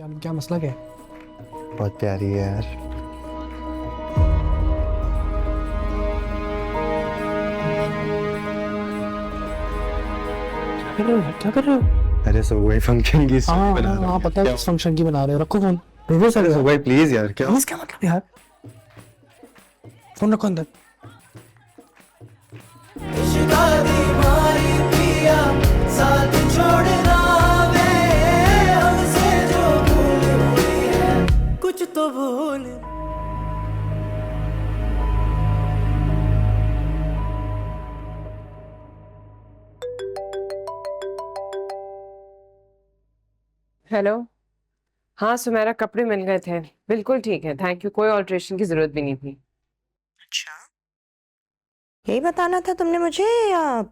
क्या क्या मसला क्या है? बहुत प्यारी है यार। क्या कर रहे हो? क्या कर रहे हो? अरे सब वही फंक्शन की स्टोरी हाँ बना हाँ रहा हाँ, हूँ। पता है क्या किस फंक्शन की बना रहे हो। रखो फोन। रिवर्स अरे सब वही प्लीज यार, क्या क्या मतलब यार? फोन रखो अंदर। साथ छोड़ना वे हमसे जो भूल हुई है कुछ तो भूल। हेलो। हाँ सुमेरा, कपड़े मिल गए थे। बिल्कुल ठीक है, थैंक यू। कोई ऑल्ट्रेशन की जरूरत भी नहीं थी। अच्छा, यही बताना था तुमने मुझे, या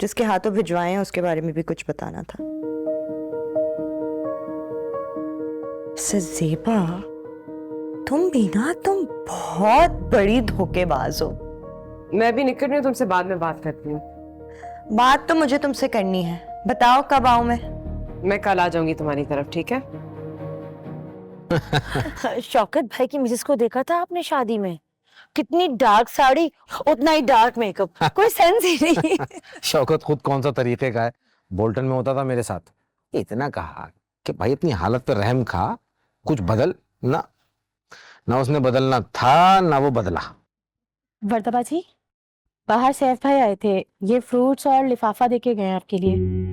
जिसके हाथों भिजवाए हैं उसके बारे में भी कुछ बताना था? सजेबा, तुम बहुत बड़ी धोखेबाज हो। मैं भी निकल रही हूँ, तुमसे बाद में बात करती हूँ। बात तो मुझे तुमसे करनी है, बताओ कब आऊं मैं? मैं कल आ जाऊंगी तुम्हारी तरफ, ठीक है? शौकत भाई की मिसेस को देखा था आपने शादी में? कितनी डार्क साड़ी, उतना ही डार्क मेकअप, कोई सेंस ही नहीं। शौकत खुद कौन सा तरीके का है। बोल्टन में होता था मेरे साथ, इतना कहा कि भाई अपनी हालत पे रहम खा, कुछ बदल ना। ना उसने बदलना था ना वो बदला। वर्दा जी, बाहर सैफ भाई आए थे, ये फ्रूट्स और लिफाफा देके गए आपके लिए।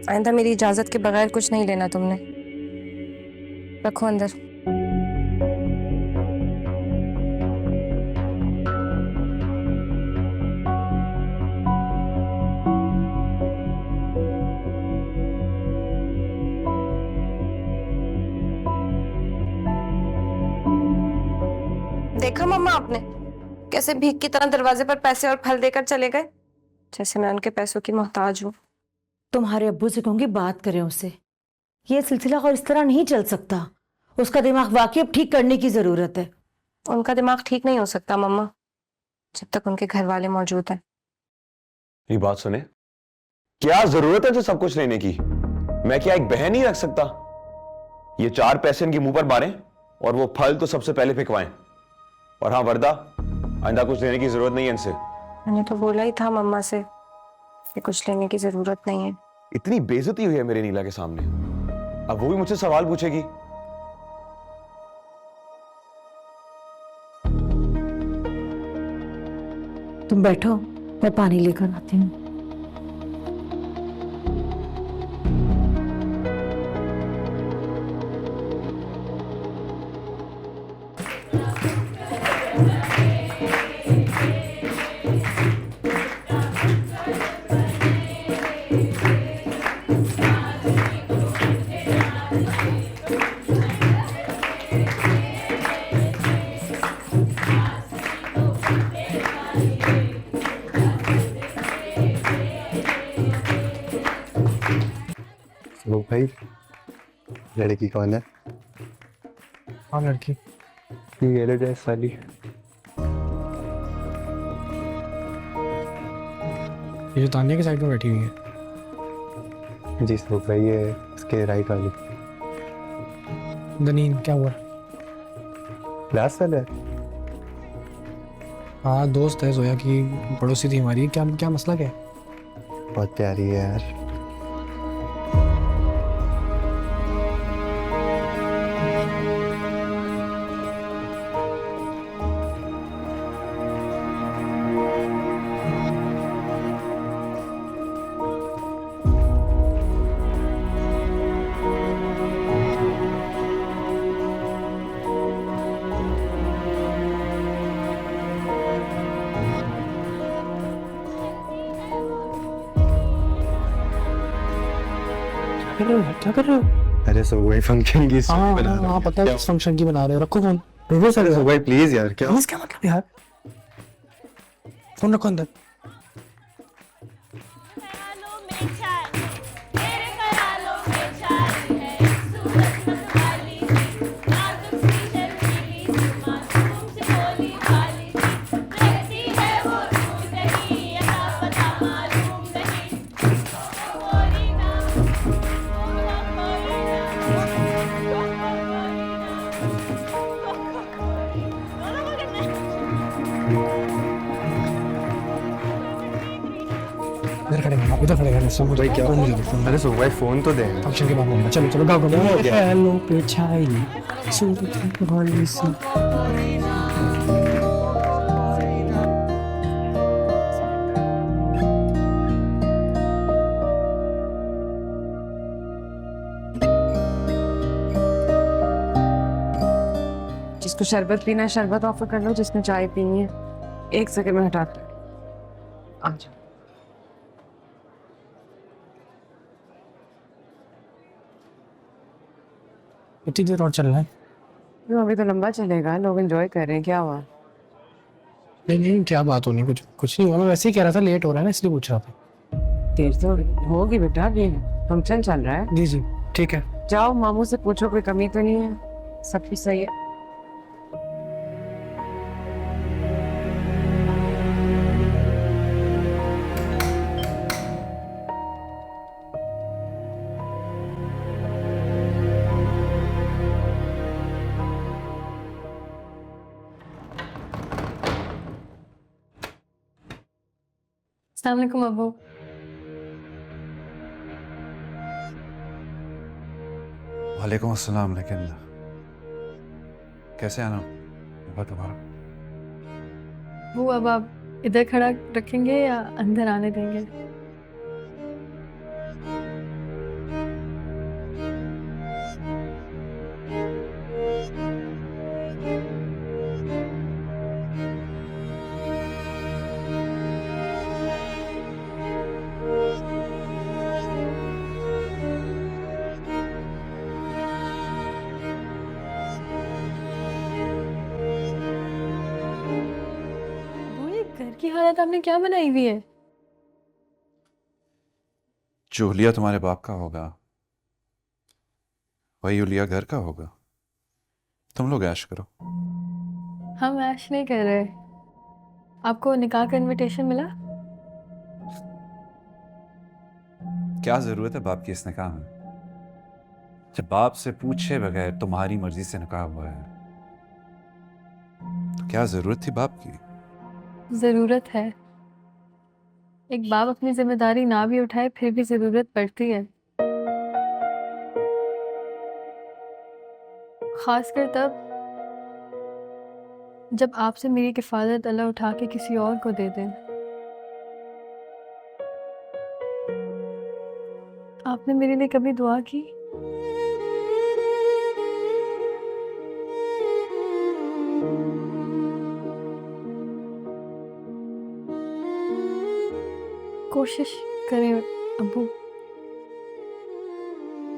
आइंदा मेरी इजाजत के बगैर कुछ नहीं लेना तुमने। रखो अंदर। देखा मम्मा आपने कैसे भीख की तरह दरवाजे पर पैसे और फल देकर चले गए, जैसे मैं उनके पैसों की मोहताज हूँ। तुम्हारे अब्बू से कहूंगी बात करें उससे। ये सिलसिला और इस तरह नहीं चल सकता। उसका दिमाग वाकई अब ठीक करने की जरूरत है। उनका दिमाग ठीक नहीं हो सकता मम्मा, जब तक उनके घर वाले मौजूद हैं। ये बात सुने, क्या जरूरत है जो सब कुछ लेने की? मैं क्या एक बहन ही रख सकता? ये 4 पैसे इनके मुंह पर मारें और वो फल तो सबसे पहले फेंकवाएं। और हाँ वर्दा, आइंदा कुछ लेने की जरूरत नहीं है इनसे। मैंने तो बोला ही था मम्मा से कि कुछ लेने की जरूरत नहीं है। इतनी बेइज्जती हुई है मेरे नीला के सामने, अब वो भी मुझसे सवाल पूछेगी। तुम बैठो, मैं पानी लेकर आती हूँ। वो भाई, लड़की कौन है? हाँ लड़की। ये येलो ड्रेस वाली। ये जो तानिया के साइड में बैठी हुई है। जी सर भाई, ये इसके राइट वाली। दनीन क्या हुआ? लास्ट वाला है। हाँ दोस्त है, जोया की पड़ोसी थी हमारी। क्या क्या मसला क्या है? बहुत प्यारी है यार। क्या कर रहे हो? क्या कर रहे हो? अरे सब वही फंक्शन की स्टोरी हाँ बना हाँ रहा हाँ, हूँ। पता है क्या किस फंक्शन की बना रहे हो। रखो फोन। रिवर्स अरे सब वही प्लीज यार, क्या क्या मतलब यार? फोन रखो अंदर। ख्यालों में छाए, मेरे ख्यालों में छाए। है सब भाई क्या फोन मुझे फोन अरे सुबह फोन तो दे फंक्शन के बाद बोलूंगा चलो चलो गाओ गाओ हेलो पिछाई वाली सी जिसको शरबत पीना है शरबत ऑफर कर लो, जिसने चाय पीनी है 1 सेकंड में हटाते आ जाओ। कितनी देर और चलना है? तो अभी तो लंबा चलेगा, लोग एंजॉय कर रहे हैं, क्या हुआ? नहीं नहीं क्या बात होनी, कुछ कुछ नहीं हुआ, मैं वैसे ही कह रहा था लेट हो रहा है ना इसलिए पूछ रहा था। देर तो होगी बेटा, अभी फंक्शन चल रहा है। जी जी ठीक है। जाओ मामू से पूछो कोई कमी तो नहीं है, सब कुछ सही है। अस्सलाम वालेकुम अबू। वालेकुम अस्सलाम। लेकिन कैसे आना होगा तुम्हारा? वो अब आप इधर खड़ा रखेंगे या अंदर आने देंगे? वो ये घर की हालत आपने क्या बनाई हुई है? जो हुलिया तुम्हारे बाप का होगा वही हुलिया घर का होगा। तुम लोग ऐश करो। हम ऐश नहीं कर रहे। आपको निकाह का इनविटेशन मिला? क्या जरूरत है बाप की इस निकाह में? जब बाप से पूछे बगैर तुम्हारी मर्जी से निकाह हुआ है तो क्या जरूरत थी बाप की? जरूरत है। एक बाप अपनी जिम्मेदारी ना भी उठाए फिर भी जरूरत पड़ती है, खासकर तब जब आपसे मेरी किफायत अल्लाह उठा के किसी और को दे दे। आपने मेरे लिए कभी दुआ की? कोशिश करें अबू,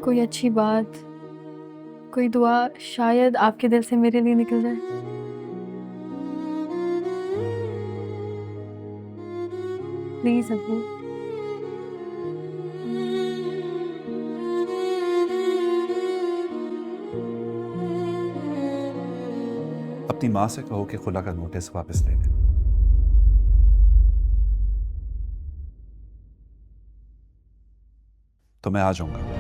कोई अच्छी बात, कोई दुआ शायद आपके दिल से मेरे लिए निकल जाए। प्लीज अबू। अपनी माँ से कहो कि खुला का नोटिस वापस ले ले। तो मैं आ जाऊंगा।